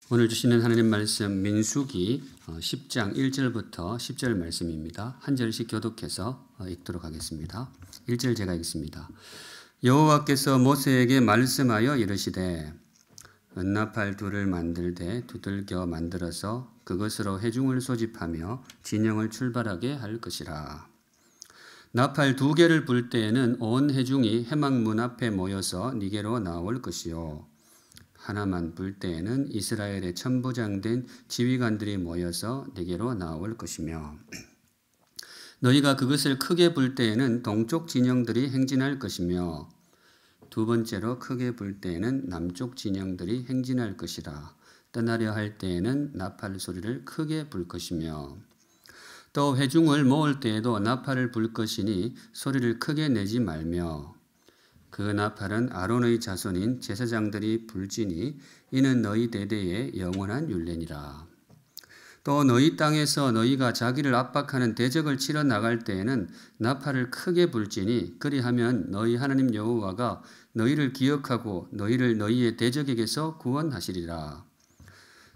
오늘 주시는 하나님 말씀 민수기 10장 1절부터 10절 말씀입니다. 한 절씩 교독해서 읽도록 하겠습니다. 1절 제가 읽습니다. 여호와께서 모세에게 말씀하여 이르시되 은나팔 둘을 만들되 두들겨 만들어서 그것으로 회중을 소집하며 진영을 출발하게 할 것이라. 나팔 2개를 불 때에는 온 회중이 회막문 앞에 모여서 네게로 나올 것이요 하나만 불 때에는 이스라엘의 천부장된 지휘관들이 모여서 네게로 나올 것이며 너희가 그것을 크게 불 때에는 동쪽 진영들이 행진할 것이며 두 번째로 크게 불 때에는 남쪽 진영들이 행진할 것이라. 떠나려 할 때에는 나팔 소리를 크게 불 것이며 또 회중을 모을 때에도 나팔을 불 것이니 소리를 크게 내지 말며 그 나팔은 아론의 자손인 제사장들이 불지니 이는 너희 대대의 영원한 율례니라. 또 너희 땅에서 너희가 자기를 압박하는 대적을 치러 나갈 때에는 나팔을 크게 불지니 그리하면 너희 하나님 여호와가 너희를 기억하고 너희를 너희의 대적에게서 구원하시리라.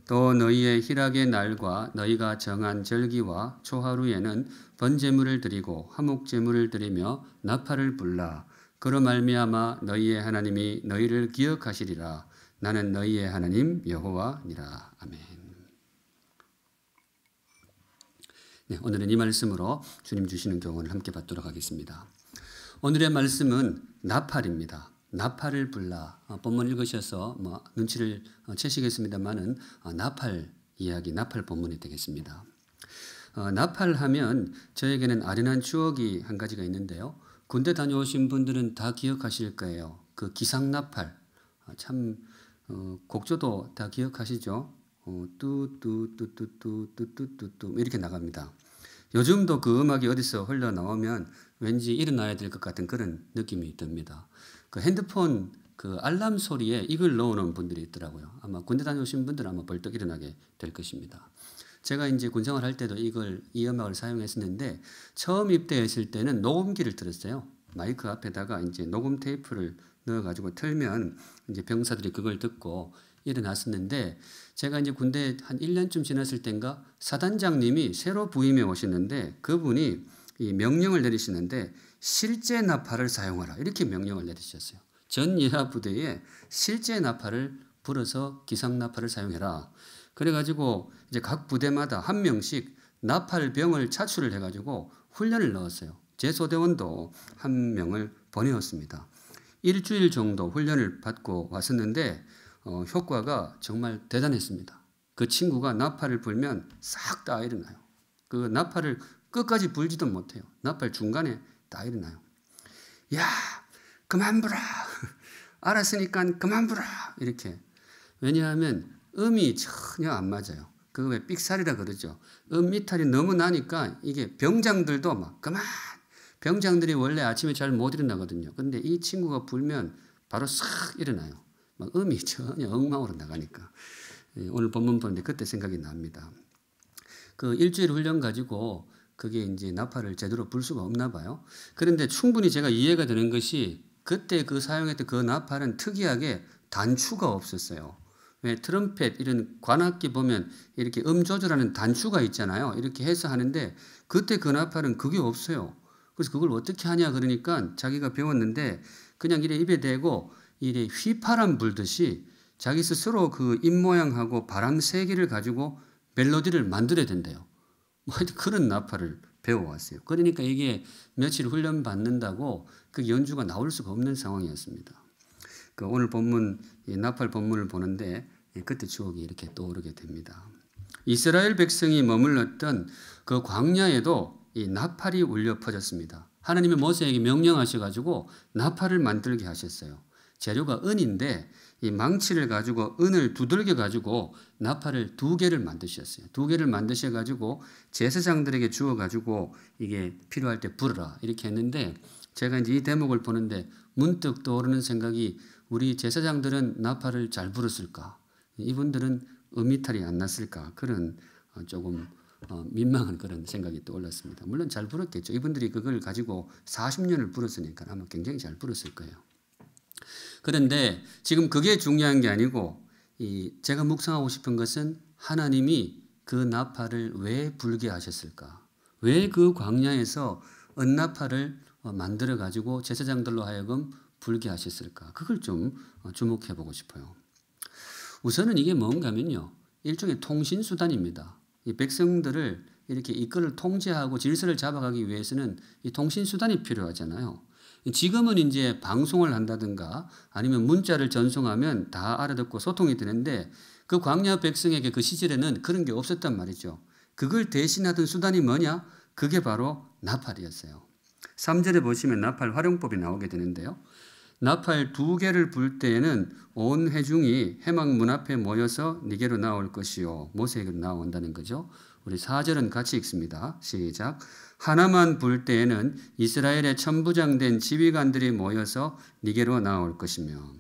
또 너희의 희락의 날과 너희가 정한 절기와 초하루에는 번제물을 드리고 화목제물을 드리며 나팔을 불라. 그로 말미암아 너희의 하나님이 너희를 기억하시리라. 나는 너희의 하나님 여호와니라. 아멘. 네, 오늘은 이 말씀으로 주님 주시는 교훈을 함께 받도록 하겠습니다. 오늘의 말씀은 나팔입니다. 나팔을 불라. 본문 읽으셔서 눈치를 채시겠습니다만은 나팔 이야기, 나팔 본문이 되겠습니다. 나팔하면 저에게는 아련한 추억이 한 가지가 있는데요. 군대 다녀오신 분들은 다 기억하실 거예요. 그 기상나팔. 참 곡조도 다 기억하시죠? 뚜뚜뚜뚜뚜뚜뚜뚜 이렇게 나갑니다. 요즘도 그 음악이 어디서 흘러나오면 왠지 일어나야 될 것 같은 그런 느낌이 듭니다. 그 핸드폰 그 알람 소리에 이걸 넣어놓은 분들이 있더라고요. 아마 군대 다녀오신 분들은 아마 벌떡 일어나게 될 것입니다. 제가 이제 군생활 할 때도 이 음악을 사용했었는데 처음 입대했을 때는 녹음기를 틀었어요. 마이크 앞에다가 이제 녹음 테이프를 넣어가지고 틀면 이제 병사들이 그걸 듣고 일어났었는데 제가 이제 군대 한 1년쯤 지났을 땐가 사단장님이 새로 부임해 오시는데 그분이 이 명령을 내리시는데 실제 나팔을 사용하라 이렇게 명령을 내리셨어요. 전 예하 부대에 실제 나팔을 불어서 기상 나팔을 사용해라. 그래가지고 이제 각 부대마다 한 명씩 나팔병을 차출을 해가지고 훈련을 넣었어요. 제 소대원도 한 명을 보내었습니다. 일주일 정도 훈련을 받고 왔었는데 효과가 정말 대단했습니다. 그 친구가 나팔을 불면 싹 다 일어나요. 그 나팔을 끝까지 불지도 못해요. 나팔 중간에 다 일어나요. 야, 그만 불어. 알았으니까 그만 불어. 이렇게. 왜냐하면 음이 전혀 안 맞아요. 그거 왜 삑살이라 그러죠. 미탈이 너무 나니까 이게 병장들도 막 그만. 병장들이 원래 아침에 잘 못 일어나거든요. 그런데 이 친구가 불면 바로 싹 일어나요. 막 음이 전혀 엉망으로 나가니까. 오늘 본문 보는데 그때 생각이 납니다. 그 일주일 훈련 가지고 그게 이제 나팔을 제대로 불 수가 없나 봐요. 그런데 충분히 제가 이해가 되는 것이 그때 그 사용했던 그 나팔은 특이하게 단추가 없었어요. 왜 트럼펫 이런 관악기 보면 이렇게 조절하는 단추가 있잖아요. 이렇게 해서 하는데 그때 그 나팔은 그게 없어요. 그래서 그걸 어떻게 하냐 그러니까 자기가 배웠는데 그냥 이래 입에 대고 이래 휘파람 불듯이 자기 스스로 그 입 모양하고 바람 세기를 가지고 멜로디를 만들어야 된대요. 그런 나팔을 배워왔어요. 그러니까 이게 며칠 훈련 받는다고 그 연주가 나올 수가 없는 상황이었습니다. 그 오늘 본문 나팔 본문을 보는데 그때 추억이 이렇게 떠오르게 됩니다. 이스라엘 백성이 머물렀던 그 광야에도 이 나팔이 울려 퍼졌습니다. 하나님이 모세에게 명령하셔가지고 나팔을 만들게 하셨어요. 재료가 은인데 이 망치를 가지고 은을 두들겨 가지고 나팔을 2개를 만드셨어요. 2개를 만드셔가지고 제사장들에게 주어가지고 이게 필요할 때 불어라 이렇게 했는데 제가 이제 이 대목을 보는데 문득 떠오르는 생각이 우리 제사장들은 나팔을 잘 불었을까? 이분들은 음이탈이 안 났을까? 그런 조금 민망한 그런 생각이 떠올랐습니다. 물론 잘 불었겠죠. 이분들이 그걸 가지고 40년을 불었으니까 아마 굉장히 잘 불었을 거예요. 그런데 지금 그게 중요한 게 아니고 제가 묵상하고 싶은 것은 하나님이 그 나팔을 왜 불게 하셨을까? 왜 그 광야에서 은나팔을 만들어 가지고 제사장들로 하여금 불게 하셨을까? 그걸 좀 주목해 보고 싶어요. 우선은 이게 뭔가 하면요. 일종의 통신수단입니다. 이 백성들을 이렇게 이끌을 통제하고 질서를 잡아가기 위해서는 이 통신수단이 필요하잖아요. 지금은 이제 방송을 한다든가 아니면 문자를 전송하면 다 알아듣고 소통이 되는데 그 광야 백성에게 그 시절에는 그런 게 없었단 말이죠. 그걸 대신하던 수단이 뭐냐? 그게 바로 나팔이었어요. 3절에 보시면 나팔 활용법이 나오게 되는데요. 나팔 2개를 불 때에는 온 회중이 회막 문 앞에 모여서 네게로 나올 것이요. 모세에게로 나온다는 거죠. 우리 4절은 같이 읽습니다. 시작. 하나만 불 때에는 이스라엘의 천부장된 지휘관들이 모여서 네게로 나올 것이며.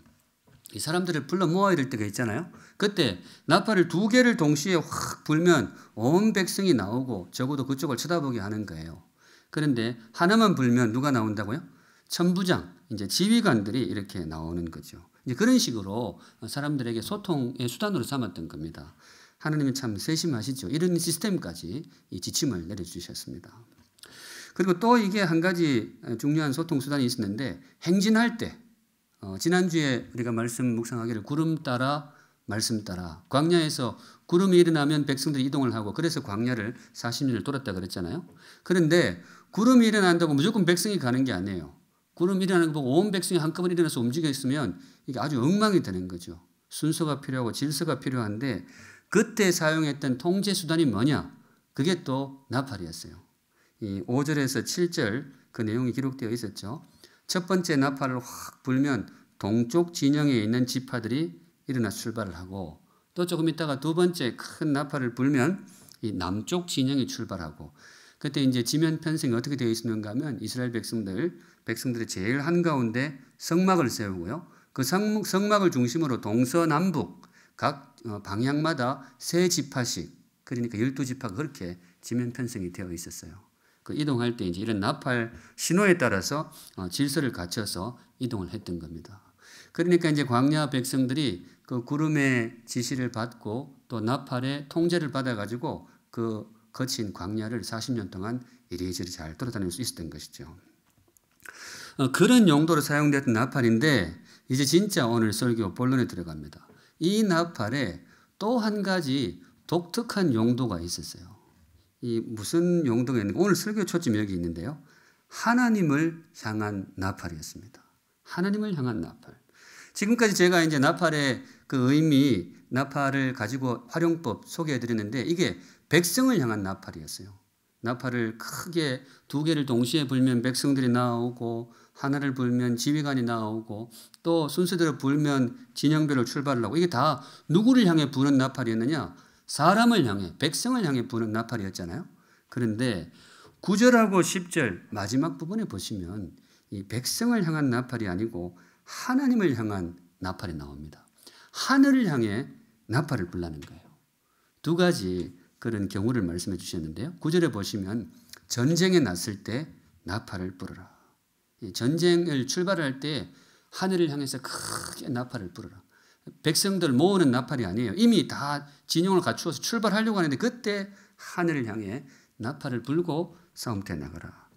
이 사람들을 불러 모아야 될 때가 있잖아요. 그때 나팔을 2개를 동시에 확 불면 온 백성이 나오고 적어도 그쪽을 쳐다보게 하는 거예요. 그런데 하나만 불면 누가 나온다고요? 천부장, 이제 지휘관들이 이렇게 나오는 거죠. 이제 그런 식으로 사람들에게 소통의 수단으로 삼았던 겁니다. 하나님이 참 세심하시죠. 이런 시스템까지 이 지침을 내려주셨습니다. 그리고 또 이게 한 가지 중요한 소통 수단이 있었는데 행진할 때 지난주에 우리가 말씀 묵상하기를 구름 따라 말씀 따라 광야에서 구름이 일어나면 백성들이 이동을 하고 그래서 광야를 40년을 돌았다 그랬잖아요. 그런데 구름이 일어난다고 무조건 백성이 가는 게 아니에요. 구름이 일어나는 거 보고 온 백성이 한꺼번에 일어나서 움직여 있으면 이게 아주 엉망이 되는 거죠. 순서가 필요하고 질서가 필요한데 그때 사용했던 통제 수단이 뭐냐? 그게 또 나팔이었어요. 이 5절에서 7절 그 내용이 기록되어 있었죠. 첫 번째 나팔을 확 불면 동쪽 진영에 있는 지파들이 일어나 출발을 하고 또 조금 있다가 두 번째 큰 나팔을 불면 이 남쪽 진영이 출발하고 그때 이제 지면 편성이 어떻게 되어 있는가 하면 이스라엘 백성들이 제일 한가운데 성막을 세우고요. 그 성막을 중심으로 동서남북 각 방향마다 세 지파씩 그러니까 12지파가 그렇게 지면 편성이 되어 있었어요. 그 이동할 때 이제 이런 나팔 신호에 따라서 질서를 갖춰서 이동을 했던 겁니다. 그러니까 이제 광야 백성들이 그 구름의 지시를 받고 또 나팔의 통제를 받아가지고 그 거친 광야를 40년 동안 이리저리 잘 돌아다닐 수 있었던 것이죠. 그런 용도로 사용됐던 나팔인데 이제 진짜 오늘 설교 본론에 들어갑니다. 이 나팔에 또 한 가지 독특한 용도가 있었어요. 이 무슨 용도가 있는가? 오늘 설교 초점이 여기 있는데요. 하나님을 향한 나팔이었습니다. 하나님을 향한 나팔. 지금까지 제가 이제 나팔의 그 의미, 나팔을 가지고 활용법 소개해 드렸는데 이게 백성을 향한 나팔이었어요. 나팔을 크게 2개를 동시에 불면 백성들이 나오고 하나를 불면 지휘관이 나오고 또 순서대로 불면 진영별로 출발을 하고 이게 다 누구를 향해 부는 나팔이었느냐? 사람을 향해, 백성을 향해 부는 나팔이었잖아요. 그런데 9절하고 10절 마지막 부분에 보시면 이 백성을 향한 나팔이 아니고 하나님을 향한 나팔이 나옵니다. 하늘을 향해 나팔을 불라는 거예요. 2가지 그런 경우를 말씀해 주셨는데요. 9절에 보시면 전쟁에 났을 때 나팔을 불어라. 전쟁을 출발할 때 하늘을 향해서 크게 나팔을 불어라. 백성들 모으는 나팔이 아니에요. 이미 다 진영을 갖추어서 출발하려고 하는데 그때 하늘을 향해 나팔을 불고 싸움터에 나가라.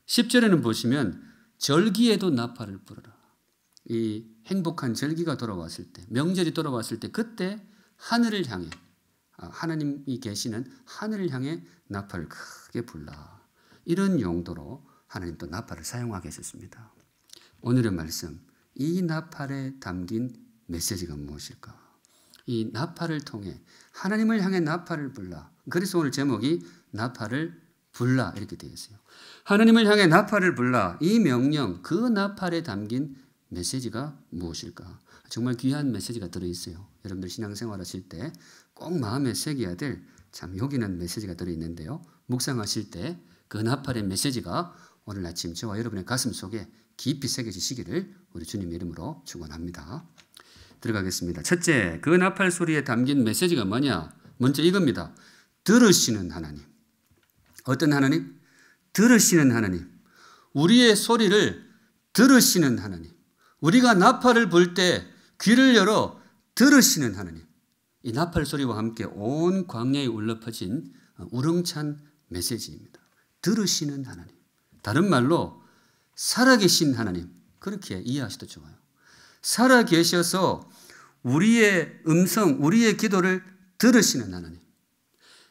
10절에는 보시면 절기에도 나팔을 불어라. 이 행복한 절기가 돌아왔을 때, 명절이 돌아왔을 때 그때 하늘을 향해 하나님이 계시는 하늘을 향해 나팔을 크게 불라. 이런 용도로 하나님 또 나팔을 사용하게 하셨습니다. 오늘의 말씀, 이 나팔에 담긴 메시지가 무엇일까? 이 나팔을 통해 하나님을 향해 나팔을 불라. 그래서 오늘 제목이 나팔을 불라 이렇게 되어 있어요. 하나님을 향해 나팔을 불라. 이 명령, 그 나팔에 담긴 메시지가 무엇일까? 정말 귀한 메시지가 들어있어요. 여러분들 신앙생활 하실 때 꼭 마음에 새겨야 될 참 여기는 메시지가 들어있는데요. 묵상하실 때 그 나팔의 메시지가 오늘 아침 저와 여러분의 가슴 속에 깊이 새겨지시기를 우리 주님 이름으로 축원합니다. 들어가겠습니다. 첫째, 그 나팔 소리에 담긴 메시지가 뭐냐? 먼저 이겁니다. 들으시는 하나님. 어떤 하나님? 들으시는 하나님. 우리의 소리를 들으시는 하나님. 우리가 나팔을 불 때 귀를 열어 들으시는 하나님. 이 나팔 소리와 함께 온 광야에 울려 퍼진 우렁찬 메시지입니다. 들으시는 하나님. 다른 말로 살아계신 하나님. 그렇게 이해하셔도 좋아요. 살아계셔서 우리의 음성, 우리의 기도를 들으시는 하나님.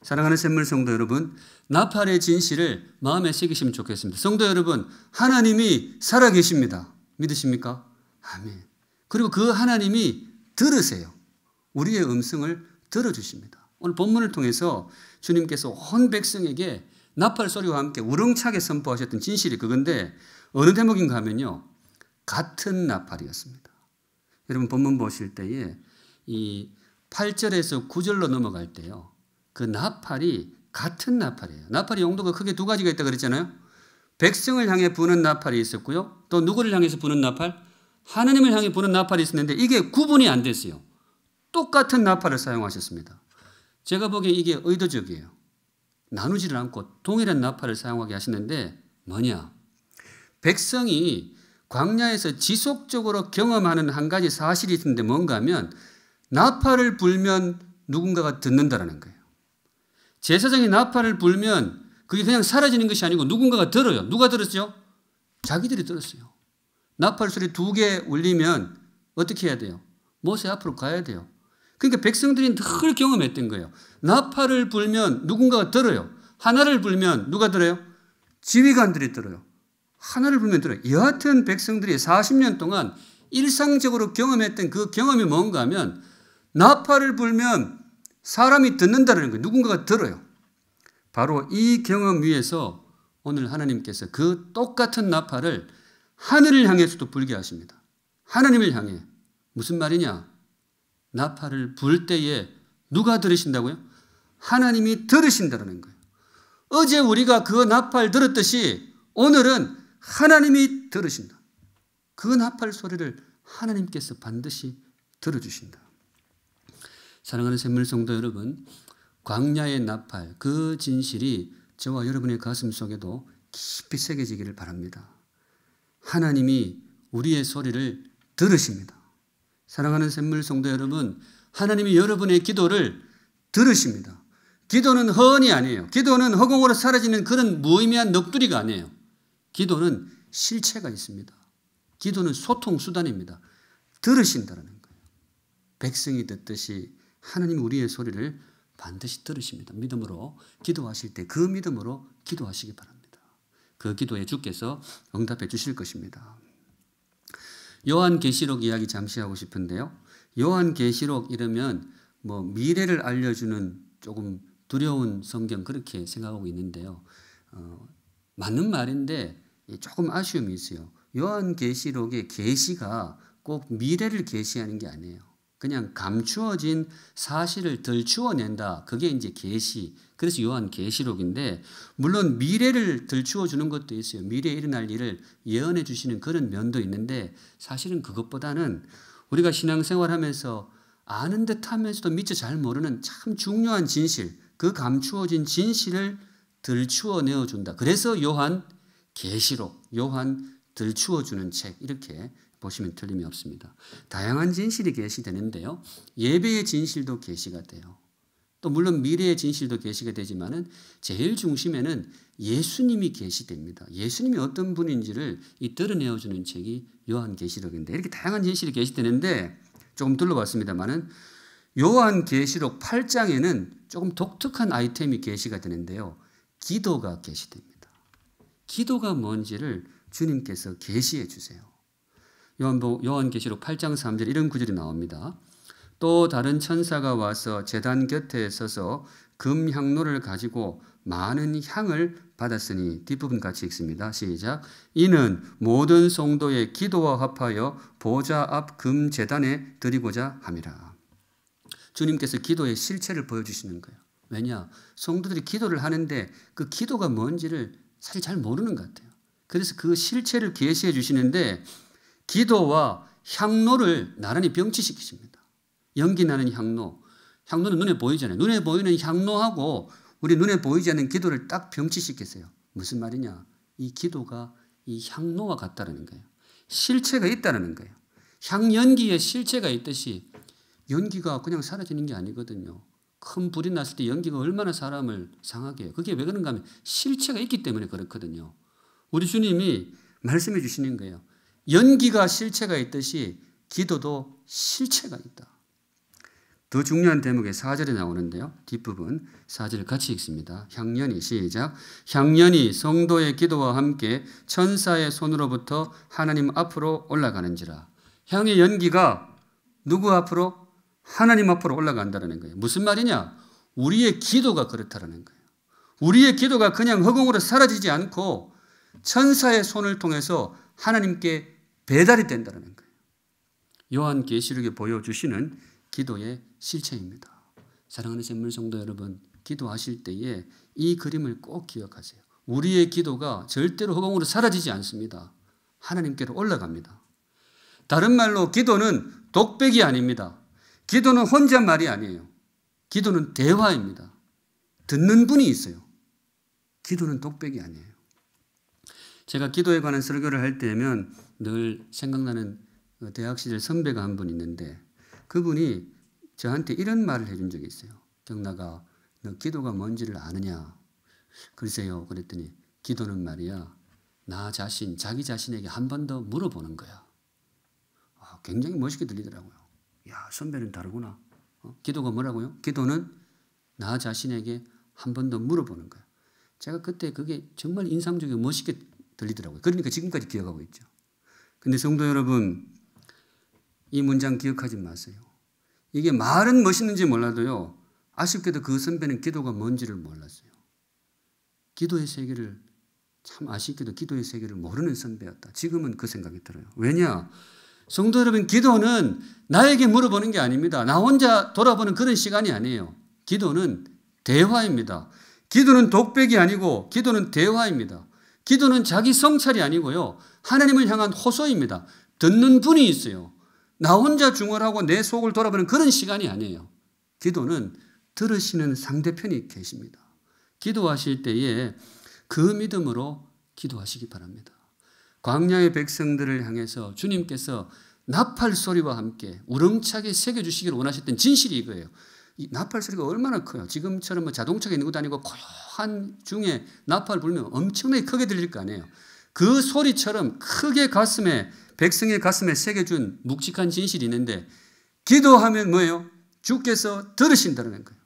사랑하는 샘물 성도 여러분, 나팔의 진실을 마음에 새기시면 좋겠습니다. 성도 여러분, 하나님이 살아계십니다. 믿으십니까? 아멘. 그리고 그 하나님이 들으세요. 우리의 음성을 들어주십니다. 오늘 본문을 통해서 주님께서 온 백성에게 나팔 소리와 함께 우렁차게 선포하셨던 진실이 그건데 어느 대목인가 하면요. 같은 나팔이었습니다. 여러분 본문 보실 때에 이 8절에서 9절로 넘어갈 때요. 그 나팔이 같은 나팔이에요. 나팔의 용도가 크게 두 가지가 있다고 그랬잖아요. 백성을 향해 부는 나팔이 있었고요. 또 누구를 향해서 부는 나팔? 하나님을 향해 부는 나팔이 있었는데 이게 구분이 안 됐어요. 똑같은 나팔을 사용하셨습니다. 제가 보기에 이게 의도적이에요. 나누지를 않고 동일한 나팔을 사용하게 하시는데 뭐냐? 백성이 광야에서 지속적으로 경험하는 한 가지 사실이 있는데 뭔가 하면 나팔을 불면 누군가가 듣는다라는 거예요. 제사장이 나팔을 불면 그게 그냥 사라지는 것이 아니고 누군가가 들어요. 누가 들었죠? 자기들이 들었어요. 나팔 소리 2개 울리면 어떻게 해야 돼요? 모세 앞으로 가야 돼요. 그러니까 백성들이 늘 경험했던 거예요. 나팔을 불면 누군가가 들어요. 하나를 불면 누가 들어요? 지휘관들이 들어요. 하나를 불면 들어요. 여하튼 백성들이 40년 동안 일상적으로 경험했던 그 경험이 뭔가 하면 나팔을 불면 사람이 듣는다는 거예요. 누군가가 들어요. 바로 이 경험 위에서 오늘 하나님께서 그 똑같은 나팔을 하늘을 향해서도 불게 하십니다. 하나님을 향해. 무슨 말이냐? 나팔을 불 때에 누가 들으신다고요? 하나님이 들으신다는 거예요. 어제 우리가 그 나팔 들었듯이 오늘은 하나님이 들으신다. 그 나팔 소리를 하나님께서 반드시 들어주신다. 사랑하는 샘물 성도 여러분, 광야의 나팔, 그 진실이 저와 여러분의 가슴 속에도 깊이 새겨지기를 바랍니다. 하나님이 우리의 소리를 들으십니다. 사랑하는 샘물 성도 여러분, 하나님이 여러분의 기도를 들으십니다. 기도는 허언이 아니에요. 기도는 허공으로 사라지는 그런 무의미한 넋두리가 아니에요. 기도는 실체가 있습니다. 기도는 소통 수단입니다. 들으신다는 거예요. 백성이 듣듯이 하나님이 우리의 소리를 반드시 들으십니다. 믿음으로 기도하실 때 그 믿음으로 기도하시기 바랍니다. 그 기도에 주께서 응답해 주실 것입니다. 요한계시록 이야기 잠시 하고 싶은데요. 요한계시록 이러면 미래를 알려주는 조금 두려운 성경 그렇게 생각하고 있는데요. 맞는 말인데 조금 아쉬움이 있어요. 요한계시록의 계시가 꼭 미래를 계시하는 게 아니에요. 그냥 감추어진 사실을 들추어낸다. 그게 이제 계시. 그래서 요한계시록인데 물론 미래를 들추어 주는 것도 있어요. 미래에 일어날 일을 예언해 주시는 그런 면도 있는데 사실은 그것보다는 우리가 신앙생활하면서 아는 듯하면서도 미처 잘 모르는 참 중요한 진실, 그 감추어진 진실을 들추어 내어준다. 그래서 요한계시록, 요한 들추어주는 책 이렇게 보시면 틀림이 없습니다. 다양한 진실이 계시되는데요. 예배의 진실도 계시가 돼요. 또 물론 미래의 진실도 계시가 되지만은 제일 중심에는 예수님이 계시됩니다. 예수님이 어떤 분인지를 드러내어주는 책이 요한계시록인데 이렇게 다양한 진실이 계시되는데 조금 둘러봤습니다만은 요한계시록 8장에는 조금 독특한 아이템이 계시가 되는데요. 기도가 계시됩니다. 기도가 뭔지를 주님께서 계시해 주세요. 요한계시록 8장 3절 이런 구절이 나옵니다. 또 다른 천사가 와서 제단 곁에 서서 금 향로를 가지고 많은 향을 받았으니 뒷부분 같이 읽습니다. 시작. 이는 모든 성도의 기도와 합하여 보좌 앞 금 제단에 드리고자 함이라. 주님께서 기도의 실체를 보여주시는 거예요. 왜냐? 성도들이 기도를 하는데 그 기도가 뭔지를 사실 잘 모르는 것 같아요. 그래서 그 실체를 계시해 주시는데 기도와 향로를 나란히 병치시키십니다. 연기 나는 향로. 향로는 눈에 보이잖아요. 눈에 보이는 향로하고 우리 눈에 보이지 않는 기도를 딱 병치시켰어요. 무슨 말이냐? 이 기도가 이 향로와 같다는 거예요. 실체가 있다는 거예요. 향연기에 실체가 있듯이 연기가 그냥 사라지는 게 아니거든요. 큰 불이 났을 때 연기가 얼마나 사람을 상하게 해요. 그게 왜 그런가 하면 실체가 있기 때문에 그렇거든요. 우리 주님이 말씀해 주시는 거예요. 연기가 실체가 있듯이 기도도 실체가 있다. 더 중요한 대목의 4절에 나오는데요. 뒷부분 4절을 같이 읽습니다. 향년이 시작. 향년이 성도의 기도와 함께 천사의 손으로부터 하나님 앞으로 올라가는지라. 향의 연기가 누구 앞으로? 하나님 앞으로 올라간다는 거예요. 무슨 말이냐? 우리의 기도가 그렇다는 거예요. 우리의 기도가 그냥 허공으로 사라지지 않고 천사의 손을 통해서 하나님께 배달이 된다는 거예요. 요한계시록에 보여주시는 기도의 실체입니다. 사랑하는 샘물 성도 여러분, 기도하실 때에 이 그림을 꼭 기억하세요. 우리의 기도가 절대로 허공으로 사라지지 않습니다. 하나님께로 올라갑니다. 다른 말로 기도는 독백이 아닙니다. 기도는 혼잣말이 아니에요. 기도는 대화입니다. 듣는 분이 있어요. 기도는 독백이 아니에요. 제가 기도에 관한 설교를 할 때면 늘 생각나는 대학 시절 선배가 한 분 있는데 그분이 저한테 이런 말을 해준 적이 있어요. 경락아, 너 기도가 뭔지를 아느냐? 글쎄요. 그랬더니 기도는 말이야. 나 자신, 자기 자신에게 한 번 더 물어보는 거야. 굉장히 멋있게 들리더라고요. 야, 선배는 다르구나. 기도가 뭐라고요? 기도는 나 자신에게 한 번 더 물어보는 거야. 제가 그때 그게 정말 인상적이고 멋있게 들리더라고요. 그러니까 지금까지 기억하고 있죠. 근데 성도 여러분, 이 문장 기억하지 마세요. 이게 말은 멋있는지 몰라도요. 아쉽게도 그 선배는 기도가 뭔지를 몰랐어요. 기도의 세계를 참 아쉽게도 기도의 세계를 모르는 선배였다. 지금은 그 생각이 들어요. 왜냐? 성도 여러분, 기도는 나에게 물어보는 게 아닙니다. 나 혼자 돌아보는 그런 시간이 아니에요. 기도는 대화입니다. 기도는 독백이 아니고 기도는 대화입니다. 기도는 자기 성찰이 아니고요. 하나님을 향한 호소입니다. 듣는 분이 있어요. 나 혼자 중얼하고 내 속을 돌아보는 그런 시간이 아니에요. 기도는 들으시는 상대편이 계십니다. 기도하실 때에 그 믿음으로 기도하시기 바랍니다. 광야의 백성들을 향해서 주님께서 나팔 소리와 함께 우렁차게 새겨주시기를 원하셨던 진실이 이거예요. 이 나팔 소리가 얼마나 커요. 지금처럼 뭐 자동차가 있는 것도 아니고 고요한 중에 나팔 불면 엄청나게 크게 들릴 거 아니에요. 그 소리처럼 크게 백성의 가슴에 새겨준 묵직한 진실이 있는데 기도하면 뭐예요? 주께서 들으신다는 거예요.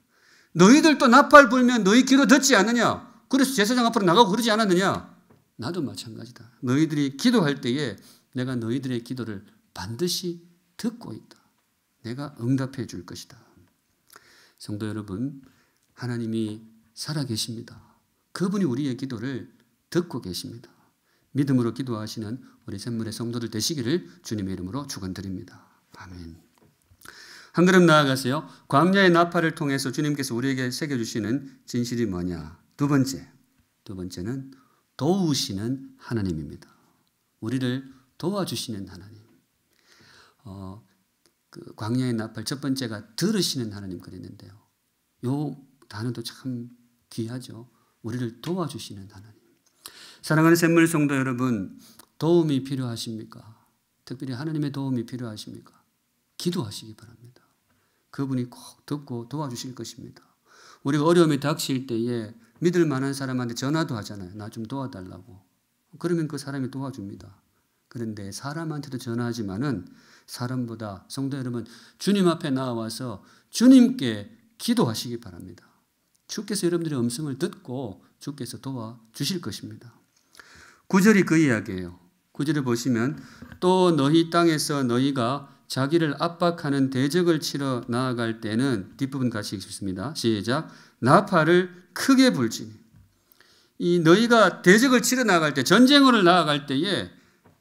너희들도 나팔 불면 너희 기도 듣지 않느냐? 그래서 제사장 앞으로 나가고 그러지 않았느냐? 나도 마찬가지다. 너희들이 기도할 때에 내가 너희들의 기도를 반드시 듣고 있다. 내가 응답해 줄 것이다. 성도 여러분, 하나님이 살아계십니다. 그분이 우리의 기도를 듣고 계십니다. 믿음으로 기도하시는 우리 샘물의 성도들 되시기를 주님의 이름으로 축원드립니다. 아멘. 한 걸음 나아가세요. 광야의 나팔을 통해서 주님께서 우리에게 새겨주시는 진실이 뭐냐? 두 번째는 도우시는 하나님입니다. 우리를 도와주시는 하나님. 그 광야의 나팔 첫 번째가 들으시는 하나님 그랬는데요. 요 단어도 참 귀하죠. 우리를 도와주시는 하나님. 사랑하는 샘물 성도 여러분, 도움이 필요하십니까? 특별히 하나님의 도움이 필요하십니까? 기도하시기 바랍니다. 그분이 꼭 듣고 도와주실 것입니다. 우리가 어려움이 닥칠 때에 믿을 만한 사람한테 전화도 하잖아요. 나 좀 도와달라고. 그러면 그 사람이 도와줍니다. 그런데 사람한테도 전화하지만은 사람보다 성도 여러분, 주님 앞에 나와서 주님께 기도하시기 바랍니다. 주께서 여러분들의 음성을 듣고 주께서 도와주실 것입니다. 9절이 그 이야기예요. 9절을 보시면 또 너희 땅에서 너희가 자기를 압박하는 대적을 치러 나아갈 때는 뒷부분 같이 읽습니다. 시작. 나팔을 크게 불지니. 이 너희가 대적을 치러 나아갈 때, 전쟁을 나아갈 때에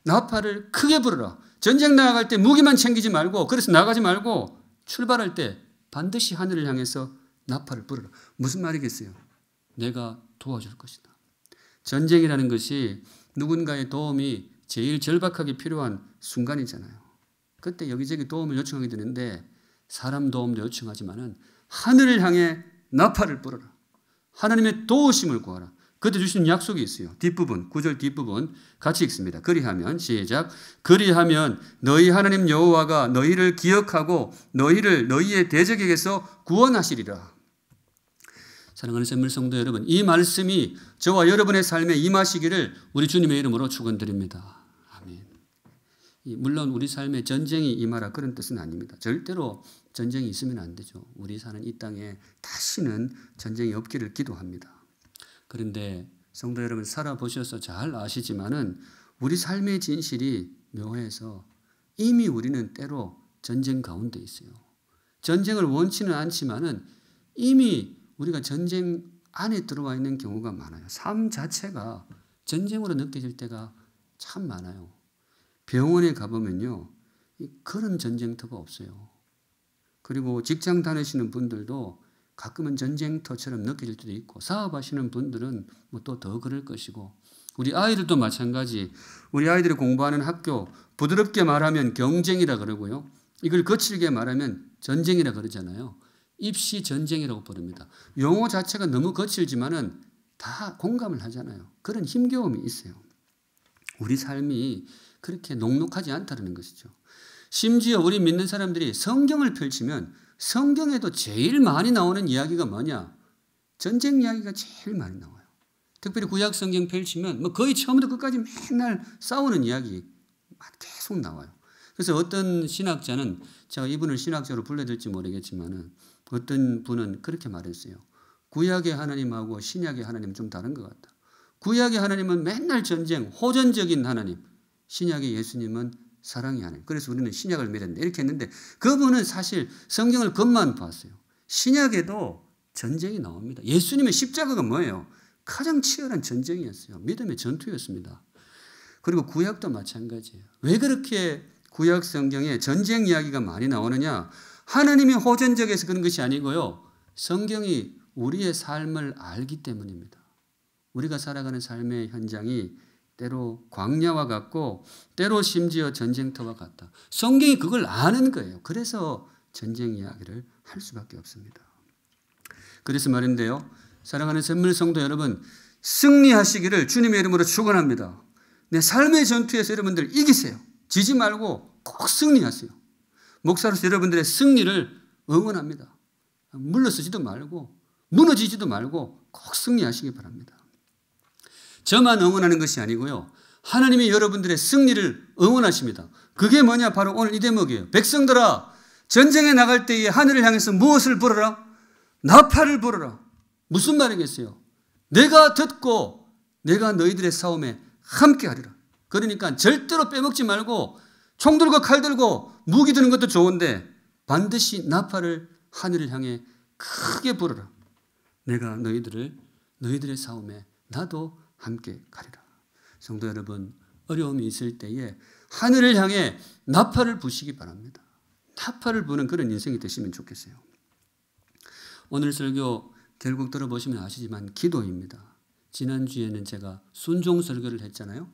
나팔을 크게 불어라. 전쟁 나아갈 때 무기만 챙기지 말고, 그래서 나가지 말고 출발할 때 반드시 하늘을 향해서 나팔을 불어라. 무슨 말이겠어요? 내가 도와줄 것이다. 전쟁이라는 것이 누군가의 도움이 제일 절박하게 필요한 순간이잖아요. 그때 여기저기 도움을 요청하게 되는데 사람 도움도 요청하지만은 하늘을 향해 나팔을 불어라. 하나님의 도우심을 구하라. 그때 주시는 약속이 있어요. 뒷부분, 9절 뒷부분 같이 읽습니다. 그리하면 시작. 그리하면 너희 하나님 여호와가 너희를 기억하고 너희를 너희의 대적에게서 구원하시리라. 사랑하는 샘물 성도 여러분, 이 말씀이 저와 여러분의 삶에 임하시기를 우리 주님의 이름으로 축원드립니다. 아멘. 물론 우리 삶에 전쟁이 임하라 그런 뜻은 아닙니다. 절대로 전쟁이 있으면 안 되죠. 우리 사는 이 땅에 다시는 전쟁이 없기를 기도합니다. 그런데 성도 여러분, 살아보셔서 잘 아시지만은 우리 삶의 진실이 묘해서 이미 우리는 때로 전쟁 가운데 있어요. 전쟁을 원치는 않지만은 이미 우리가 전쟁 안에 들어와 있는 경우가 많아요. 삶 자체가 전쟁으로 느껴질 때가 참 많아요. 병원에 가보면요, 그런 전쟁터가 없어요. 그리고 직장 다니시는 분들도 가끔은 전쟁터처럼 느껴질 때도 있고, 사업하시는 분들은 뭐 또 더 그럴 것이고, 우리 아이들도 마찬가지. 우리 아이들이 공부하는 학교, 부드럽게 말하면 경쟁이라 그러고요, 이걸 거칠게 말하면 전쟁이라 그러잖아요. 입시 전쟁이라고 부릅니다. 용어 자체가 너무 거칠지만은 다 공감을 하잖아요. 그런 힘겨움이 있어요. 우리 삶이 그렇게 녹록하지 않다는 것이죠. 심지어 우리 믿는 사람들이 성경을 펼치면 성경에도 제일 많이 나오는 이야기가 뭐냐? 전쟁 이야기가 제일 많이 나와요. 특별히 구약 성경 펼치면 뭐 거의 처음부터 끝까지 맨날 싸우는 이야기 계속 나와요. 그래서 어떤 신학자는, 제가 이분을 신학자로 불러야 될지 모르겠지만은, 어떤 분은 그렇게 말했어요. 구약의 하나님하고 신약의 하나님은 좀 다른 것 같다. 구약의 하나님은 맨날 전쟁, 호전적인 하나님. 신약의 예수님은 사랑의 하나님. 그래서 우리는 신약을 믿었는데 이렇게 했는데, 그분은 사실 성경을 겉만 봤어요. 신약에도 전쟁이 나옵니다. 예수님의 십자가가 뭐예요? 가장 치열한 전쟁이었어요. 믿음의 전투였습니다. 그리고 구약도 마찬가지예요. 왜 그렇게 구약 성경에 전쟁 이야기가 많이 나오느냐? 하나님이 호전적에서 그런 것이 아니고요, 성경이 우리의 삶을 알기 때문입니다. 우리가 살아가는 삶의 현장이 때로 광야와 같고 때로 심지어 전쟁터와 같다. 성경이 그걸 아는 거예요. 그래서 전쟁 이야기를 할 수밖에 없습니다. 그래서 말인데요, 사랑하는 샘물 성도 여러분, 승리하시기를 주님의 이름으로 축원합니다. 내 삶의 전투에서 여러분들 이기세요. 지지 말고 꼭 승리하세요. 목사로서 여러분들의 승리를 응원합니다. 물러서지도 말고 무너지지도 말고 꼭 승리하시기 바랍니다. 저만 응원하는 것이 아니고요, 하나님이 여러분들의 승리를 응원하십니다. 그게 뭐냐? 바로 오늘 이 대목이에요. 백성들아, 전쟁에 나갈 때에 하늘을 향해서 무엇을 부르라? 나팔을 부르라. 무슨 말이겠어요? 내가 듣고 내가 너희들의 싸움에 함께하리라. 그러니까 절대로 빼먹지 말고 총 들고 칼 들고 무기 드는 것도 좋은데 반드시 나팔을 하늘을 향해 크게 부르라. 내가 너희들의 싸움에 나도 함께 가리라. 성도 여러분, 어려움이 있을 때에 하늘을 향해 나팔을 부시기 바랍니다. 나팔을 부는 그런 인생이 되시면 좋겠어요. 오늘 설교 결국 들어보시면 아시지만 기도입니다. 지난주에는 제가 순종 설교를 했잖아요.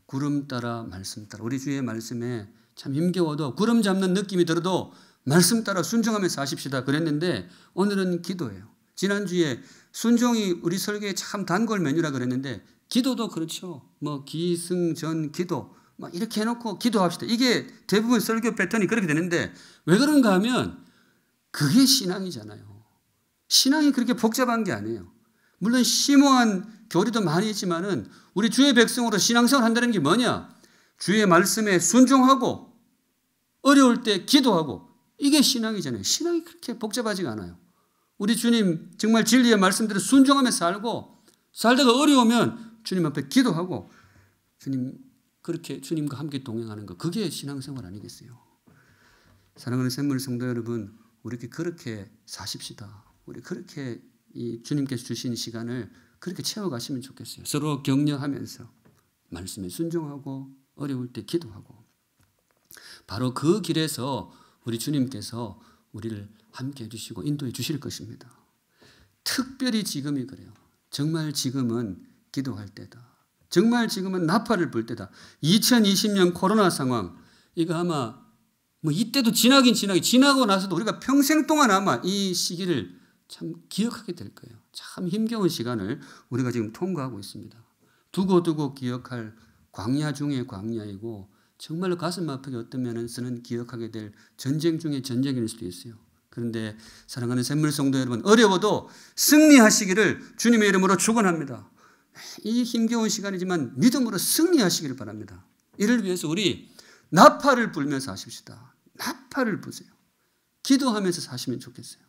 구름 따라 말씀 따라. 우리 주의 말씀에 참 힘겨워도 구름 잡는 느낌이 들어도 말씀 따라 순종하면서 사십시다 그랬는데, 오늘은 기도예요. 지난주에 순종이 우리 설교의 참 단골 메뉴라 그랬는데, 기도도 그렇죠. 뭐 기승전 기도 막 이렇게 해놓고 기도합시다. 이게 대부분 설교 패턴이 그렇게 되는데, 왜 그런가 하면 그게 신앙이잖아요. 신앙이 그렇게 복잡한 게 아니에요. 물론 심오한 교리도 많이 있지만은 우리 주의 백성으로 신앙생활 한다는 게 뭐냐? 주의 말씀에 순종하고 어려울 때 기도하고, 이게 신앙이잖아요. 신앙이 그렇게 복잡하지가 않아요. 우리 주님 정말 진리의 말씀대로 순종하며 살고, 살다가 어려우면 주님 앞에 기도하고 그렇게 주님과 함께 동행하는 것, 그게 신앙생활 아니겠어요? 사랑하는 샘물 성도 여러분, 우리 그렇게 사십시다. 우리 그렇게 이 주님께서 주신 시간을 그렇게 채워가시면 좋겠어요. 서로 격려하면서 말씀에 순종하고 어려울 때 기도하고, 바로 그 길에서 우리 주님께서 우리를 함께 해주시고 인도해 주실 것입니다. 특별히 지금이 그래요. 정말 지금은 기도할 때다. 정말 지금은 나팔을 불 때다. 2020년 코로나 상황, 이거 아마 뭐 이때도 지나긴 지나고 나서도 우리가 평생 동안 아마 이 시기를 참 기억하게 될 거예요. 참 힘겨운 시간을 우리가 지금 통과하고 있습니다. 두고두고 기억할 광야 중에 광야이고 정말로 가슴 아프게 어떤 면에서는 기억하게 될 전쟁 중에 전쟁일 수도 있어요. 그런데 사랑하는 샘물 성도 여러분, 어려워도 승리하시기를 주님의 이름으로 축원합니다. 이 힘겨운 시간이지만 믿음으로 승리하시기를 바랍니다. 이를 위해서 우리 나팔을 불면서 하십시다. 나팔을 부세요. 기도하면서 사시면 좋겠어요.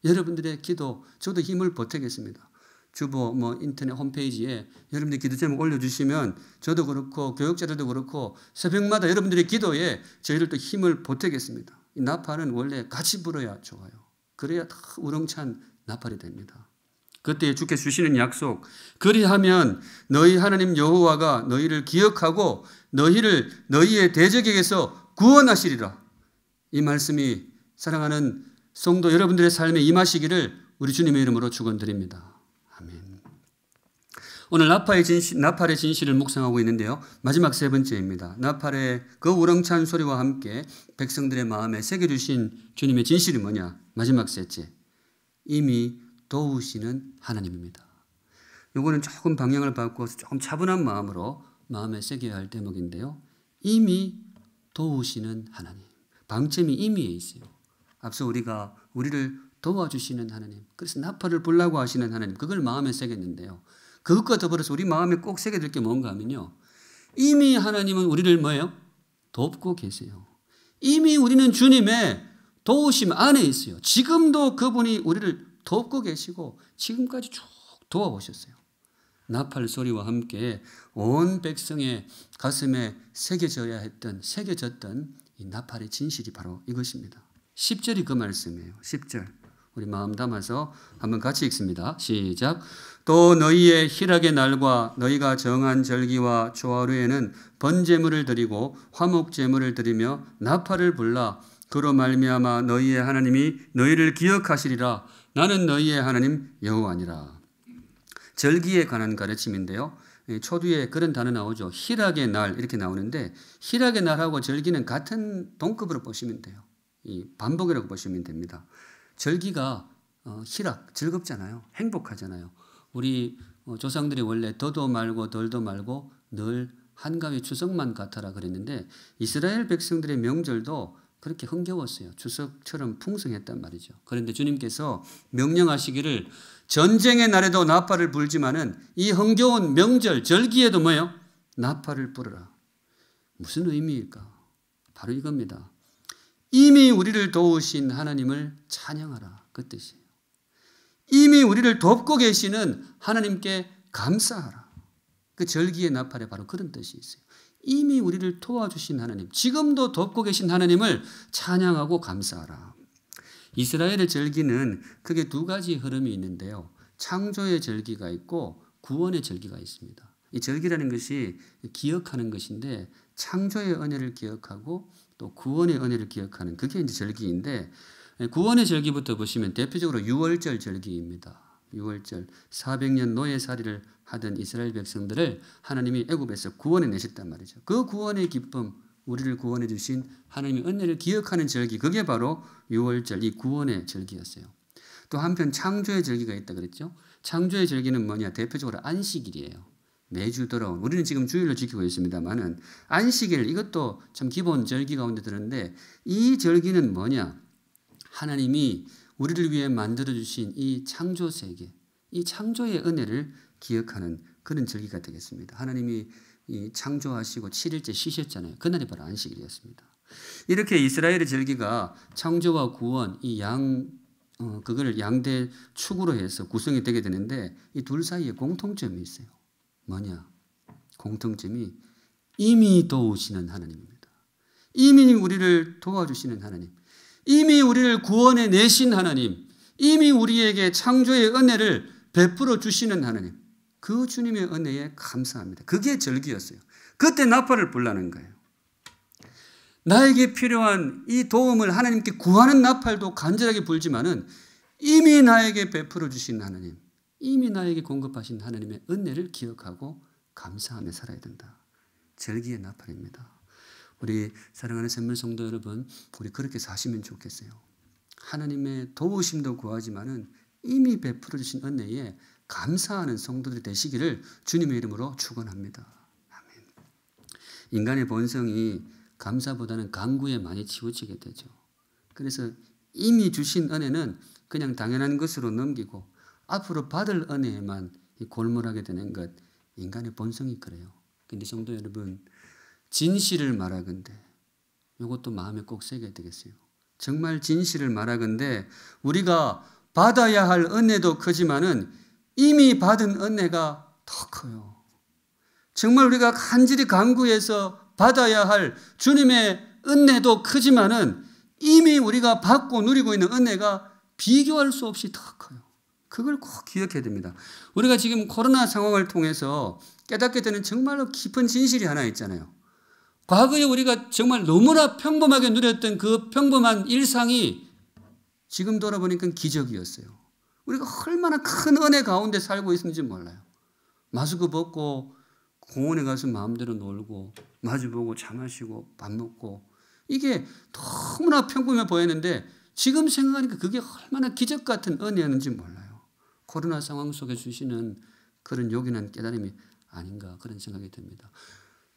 여러분들의 기도, 저도 힘을 보태겠습니다. 주보 인터넷 홈페이지에 여러분들이 기도 제목 올려주시면 저도 그렇고 교육자들도 그렇고 새벽마다 여러분들의 기도에 저희를 또 힘을 보태겠습니다. 이 나팔은 원래 같이 불어야 좋아요. 그래야 다 우렁찬 나팔이 됩니다. 그때 주께서 주시는 약속, 그리하면 너희 하나님 여호와가 너희를 기억하고 너희를 너희의 대적에게서 구원하시리라. 이 말씀이 사랑하는 성도 여러분들의 삶에 임하시기를 우리 주님의 이름으로 축원드립니다. 아멘. 오늘 나팔의 진실을 묵상하고 있는데요. 마지막 세 번째입니다. 나팔의 그 우렁찬 소리와 함께 백성들의 마음에 새겨주신 주님의 진실이 뭐냐? 마지막 셋째, 이미 도우시는 하나님입니다. 요거는 조금 방향을 바꿔서 조금 차분한 마음으로 마음에 새겨야 할 대목인데요. 이미 도우시는 하나님. 방점이 이미에 있어요. 앞서 우리가 우리를 도와주시는 하나님, 그래서 나팔을 불라고 하시는 하나님, 그걸 마음에 새겼는데요. 그것과 더불어서 우리 마음에 꼭 새겨둘 게 뭔가 하면요. 이미 하나님은 우리를 뭐예요? 돕고 계세요. 이미 우리는 주님의 도우심 안에 있어요. 지금도 그분이 우리를 돕고 계시고 지금까지 쭉 도와오셨어요. 나팔 소리와 함께 온 백성의 가슴에 새겨졌던 이 나팔의 진실이 바로 이것입니다. 10절이 그 말씀이에요. 10절. 우리 마음 담아서 한번 같이 읽습니다. 시작. 또 너희의 희락의 날과 너희가 정한 절기와 초하루에는 번제물을 드리고 화목제물을 드리며 나팔을 불라 그로 말미암아 너희의 하나님이 너희를 기억하시리라. 나는 너희의 하나님 여호와니라. 절기에 관한 가르침인데요. 초두에 그런 단어 나오죠. 희락의 날 이렇게 나오는데 희락의 날하고 절기는 같은 동급으로 보시면 돼요. 이 반복이라고 보시면 됩니다. 절기가 희락, 즐겁잖아요. 행복하잖아요. 우리 조상들이 원래 더도 말고 덜도 말고 늘 한가위 추석만 같아라 그랬는데 이스라엘 백성들의 명절도 그렇게 흥겨웠어요. 추석처럼 풍성했단 말이죠. 그런데 주님께서 명령하시기를 전쟁의 날에도 나팔을 불지만은 이 흥겨운 명절, 절기에도 뭐예요? 나팔을 불어라. 무슨 의미일까? 바로 이겁니다. 이미 우리를 도우신 하나님을 찬양하라. 그 뜻이에요. 이미 우리를 돕고 계시는 하나님께 감사하라. 그 절기의 나팔에 바로 그런 뜻이 있어요. 이미 우리를 도와주신 하나님, 지금도 돕고 계신 하나님을 찬양하고 감사하라. 이스라엘의 절기는 크게 두 가지 흐름이 있는데요. 창조의 절기가 있고 구원의 절기가 있습니다. 이 절기라는 것이 기억하는 것인데 창조의 은혜를 기억하고 또 구원의 은혜를 기억하는 그게 이제 절기인데 구원의 절기부터 보시면 대표적으로 유월절 절기입니다. 유월절 400년 노예살이를 하던 이스라엘 백성들을 하나님이 애굽에서 구원해 내셨단 말이죠. 그 구원의 기쁨, 우리를 구원해 주신 하나님의 은혜를 기억하는 절기, 그게 바로 유월절, 이 구원의 절기였어요. 또 한편 창조의 절기가 있다 그랬죠. 창조의 절기는 뭐냐? 대표적으로 안식일이에요. 매주 돌아온, 우리는 지금 주일로 지키고 있습니다만은 안식일, 이것도 참 기본 절기 가운데 드는데 이 절기는 뭐냐? 하나님이 우리를 위해 만들어주신 이 창조 세계, 이 창조의 은혜를 기억하는 그런 절기가 되겠습니다. 하나님이 이 창조하시고 7일째 쉬셨잖아요. 그날이 바로 안식일이었습니다. 이렇게 이스라엘의 절기가 창조와 구원, 그걸 양대 축으로 해서 구성이 되게 되는데 이 둘 사이에 공통점이 있어요. 뭐냐? 공통점이 이미 도우시는 하나님입니다. 이미 우리를 도와주시는 하나님, 이미 우리를 구원해 내신 하나님, 이미 우리에게 창조의 은혜를 베풀어 주시는 하나님, 그 주님의 은혜에 감사합니다. 그게 절기였어요. 그때 나팔을 불라는 거예요. 나에게 필요한 이 도움을 하나님께 구하는 나팔도 간절하게 불지만은 이미 나에게 베풀어 주신 하나님, 이미 나에게 공급하신 하나님의 은혜를 기억하고 감사하며 살아야 된다. 절기의 나팔입니다. 우리 사랑하는 샘물 성도 여러분, 우리 그렇게 사시면 좋겠어요. 하나님의 도우심도 구하지만은 이미 베풀어 주신 은혜에 감사하는 성도들이 되시기를 주님의 이름으로 축원합니다. 아멘. 인간의 본성이 감사보다는 간구에 많이 치우치게 되죠. 그래서 이미 주신 은혜는 그냥 당연한 것으로 넘기고 앞으로 받을 은혜에만 골몰하게 되는 것, 인간의 본성이 그래요. 근데 성도 여러분, 진실을 말하건대 이것도 마음에 꼭 새겨야 되겠어요. 정말 진실을 말하건대 우리가 받아야 할 은혜도 크지만은 이미 받은 은혜가 더 커요. 정말 우리가 간절히 간구해서 받아야 할 주님의 은혜도 크지만은 이미 우리가 받고 누리고 있는 은혜가 비교할 수 없이 더 커요. 그걸 꼭 기억해야 됩니다. 우리가 지금 코로나 상황을 통해서 깨닫게 되는 정말로 깊은 진실이 하나 있잖아요. 과거에 우리가 정말 너무나 평범하게 누렸던 그 평범한 일상이 지금 돌아보니까 기적이었어요. 우리가 얼마나 큰 은혜 가운데 살고 있는지 몰라요. 마스크 벗고 공원에 가서 마음대로 놀고 마주보고 차 마시고 밥 먹고 이게 너무나 평범해 보였는데 지금 생각하니까 그게 얼마나 기적 같은 은혜였는지 몰라요. 코로나 상황 속에 주시는 그런 요긴한 깨달음이 아닌가 그런 생각이 듭니다.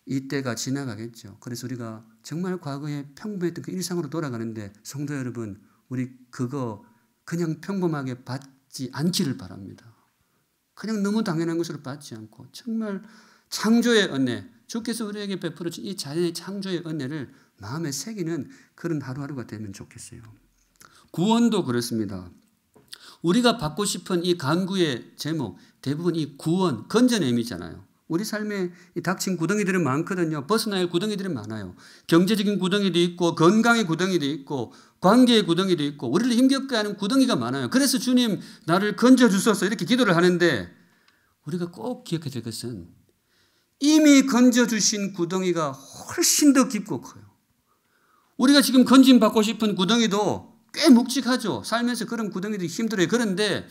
이때가 지나가겠죠. 그래서 우리가 정말 과거에 평범했던 그 일상으로 돌아가는데 성도 여러분, 우리 그거 그냥 평범하게 받지 않기를 바랍니다. 그냥 너무 당연한 것으로 받지 않고 정말 창조의 은혜, 주께서 우리에게 베풀어 준 이 자연의 창조의 은혜를 마음에 새기는 그런 하루하루가 되면 좋겠어요. 구원도 그렇습니다. 우리가 받고 싶은 이 간구의 제목, 대부분 이 구원, 건져냄이잖아요. 우리 삶에 닥친 구덩이들이 많거든요. 벗어나야 할 구덩이들이 많아요. 경제적인 구덩이도 있고 건강의 구덩이도 있고 관계의 구덩이도 있고 우리를 힘겹게 하는 구덩이가 많아요. 그래서 주님 나를 건져주소서 이렇게 기도를 하는데 우리가 꼭 기억해야 될 것은 이미 건져주신 구덩이가 훨씬 더 깊고 커요. 우리가 지금 건짐받고 싶은 구덩이도 꽤 묵직하죠. 살면서 그런 구덩이들이 힘들어요. 그런데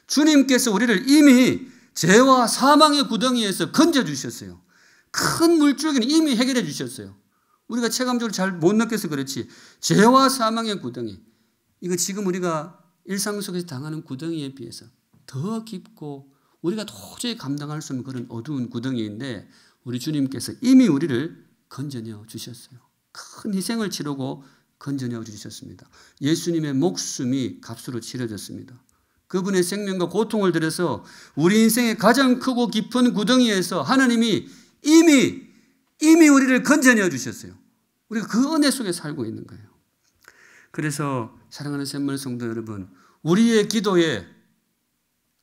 주님께서 우리를 이미 죄와 사망의 구덩이에서 건져주셨어요. 큰 물줄기는 이미 해결해 주셨어요. 우리가 체감적으로 잘 못 느껴서 그렇지 죄와 사망의 구덩이, 이거 지금 우리가 일상 속에서 당하는 구덩이에 비해서 더 깊고 우리가 도저히 감당할 수 없는 그런 어두운 구덩이인데 우리 주님께서 이미 우리를 건져내어 주셨어요. 큰 희생을 치르고 건져내어 주셨습니다. 예수님의 목숨이 값으로 치러졌습니다. 그분의 생명과 고통을 들여서 우리 인생의 가장 크고 깊은 구덩이에서 하나님이 이미 우리를 건져내어 주셨어요. 우리가 그 은혜 속에 살고 있는 거예요. 그래서 사랑하는 샘물 성도 여러분, 우리의 기도에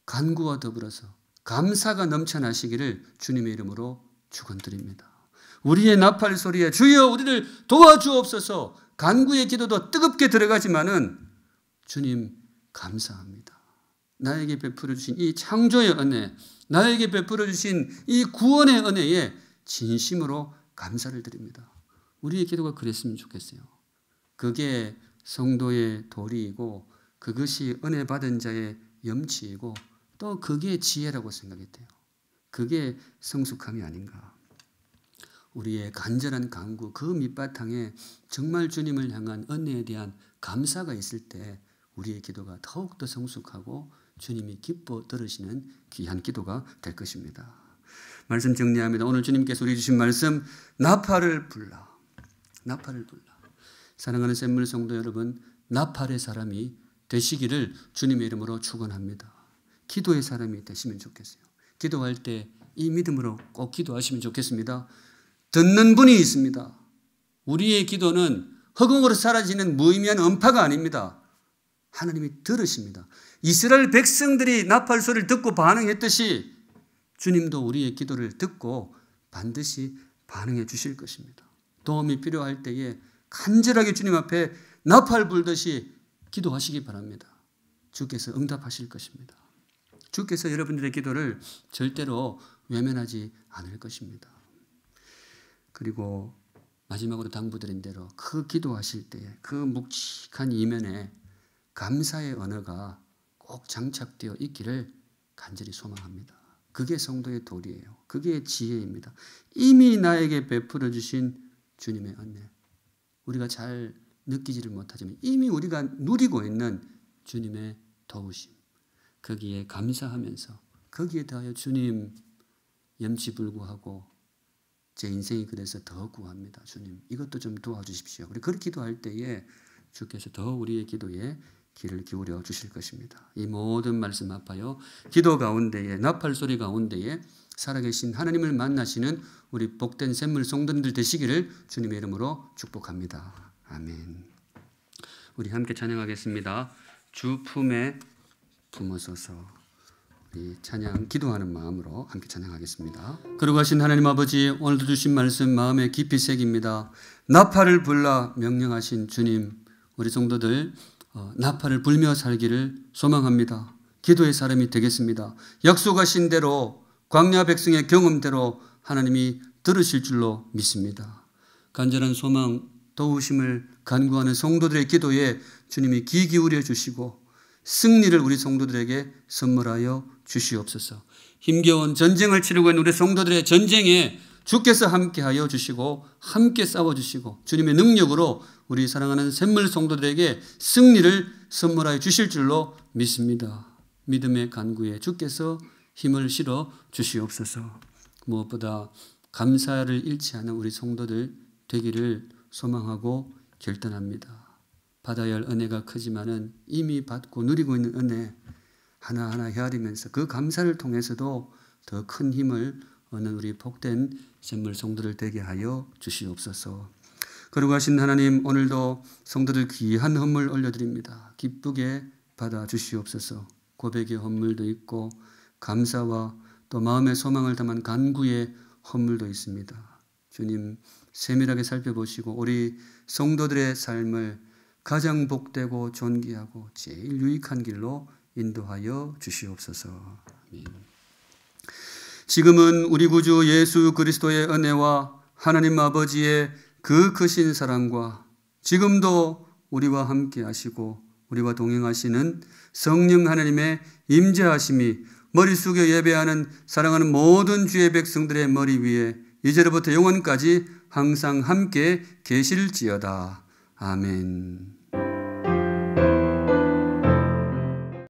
간구와 더불어서 감사가 넘쳐나시기를 주님의 이름으로 축원드립니다. 우리의 나팔 소리에 주여 우리를 도와주옵소서 간구의 기도도 뜨겁게 들어가지만은 주님 감사합니다. 나에게 베풀어 주신 이 창조의 은혜, 나에게 베풀어 주신 이 구원의 은혜에 진심으로 감사를 드립니다. 우리의 기도가 그랬으면 좋겠어요. 그게 성도의 도리이고 그것이 은혜 받은 자의 염치이고 또 그게 지혜라고 생각이 돼요. 그게 성숙함이 아닌가. 우리의 간절한 간구 그 밑바탕에 정말 주님을 향한 은혜에 대한 감사가 있을 때 우리의 기도가 더욱더 성숙하고 주님이 기뻐 들으시는 귀한 기도가 될 것입니다. 말씀 정리합니다. 오늘 주님께서 우리 주신 말씀 나팔을 불라. 나팔을 불라. 사랑하는 샘물 성도 여러분, 나팔의 사람이 되시기를 주님의 이름으로 축원합니다. 기도의 사람이 되시면 좋겠어요. 기도할 때 이 믿음으로 꼭 기도하시면 좋겠습니다. 듣는 분이 있습니다. 우리의 기도는 허공으로 사라지는 무의미한 음파가 아닙니다. 하나님이 들으십니다. 이스라엘 백성들이 나팔 소리를 듣고 반응했듯이 주님도 우리의 기도를 듣고 반드시 반응해 주실 것입니다. 도움이 필요할 때에 간절하게 주님 앞에 나팔 불듯이 기도하시기 바랍니다. 주께서 응답하실 것입니다. 주께서 여러분들의 기도를 절대로 외면하지 않을 것입니다. 그리고 마지막으로 당부드린 대로 그 기도하실 때에 그 묵직한 이면에 감사의 언어가 꼭 장착되어 있기를 간절히 소망합니다. 그게 성도의 도리예요. 그게 지혜입니다. 이미 나에게 베풀어 주신 주님의 은혜. 우리가 잘 느끼지를 못하지만 이미 우리가 누리고 있는 주님의 도우심, 거기에 감사하면서 거기에 대하여 주님 염치불구하고 제 인생이 그래서 더 구합니다. 주님 이것도 좀 도와주십시오. 그렇게 기도할 때에 주께서 더 우리의 기도에 귀를 기울여 주실 것입니다. 이 모든 말씀 합하여 기도 가운데에 나팔 소리 가운데에 살아계신 하나님을 만나시는 우리 복된 샘물 성도님들 되시기를 주님의 이름으로 축복합니다. 아멘. 우리 함께 찬양하겠습니다. 주 품에 품으소서. 우리 찬양 기도하는 마음으로 함께 찬양하겠습니다. 거룩하신 하나님 아버지, 오늘도 주신 말씀 마음에 깊이 새깁니다. 나팔을 불라 명령하신 주님, 우리 성도들 나팔을 불며 살기를 소망합니다. 기도의 사람이 되겠습니다. 약속하신 대로 광야 백성의 경험대로 하나님이 들으실 줄로 믿습니다. 간절한 소망, 도우심을 간구하는 성도들의 기도에 주님이 귀 기울여 주시고 승리를 우리 성도들에게 선물하여 주시옵소서. 힘겨운 전쟁을 치르고 있는 우리 성도들의 전쟁에 주께서 함께하여 주시고 함께 싸워주시고 주님의 능력으로 우리 사랑하는 샘물 성도들에게 승리를 선물하여 주실 줄로 믿습니다. 믿음의 간구에 주께서 힘을 실어 주시옵소서. 무엇보다 감사를 잃지 않은 우리 성도들 되기를 소망하고 결단합니다. 받아야 할 은혜가 크지만은 이미 받고 누리고 있는 은혜 하나하나 헤아리면서 그 감사를 통해서도 더 큰 힘을 얻는 우리 복된 샘물 성도들 되게 하여 주시옵소서. 거룩하신 하나님, 오늘도 성도들 귀한 헌물 올려드립니다. 기쁘게 받아 주시옵소서. 고백의 헌물도 있고 감사와 또 마음의 소망을 담은 간구의 헌물도 있습니다. 주님 세밀하게 살펴보시고 우리 성도들의 삶을 가장 복되고 존귀하고 제일 유익한 길로 인도하여 주시옵소서. 아멘. 지금은 우리 구주 예수 그리스도의 은혜와 하나님 아버지의 그 크신 사랑과 지금도 우리와 함께 하시고 우리와 동행하시는 성령 하나님의 임재하심이 머리 숙여 예배하는 사랑하는 모든 주의 백성들의 머리 위에 이제로부터 영원까지 항상 함께 계실지어다. 아멘.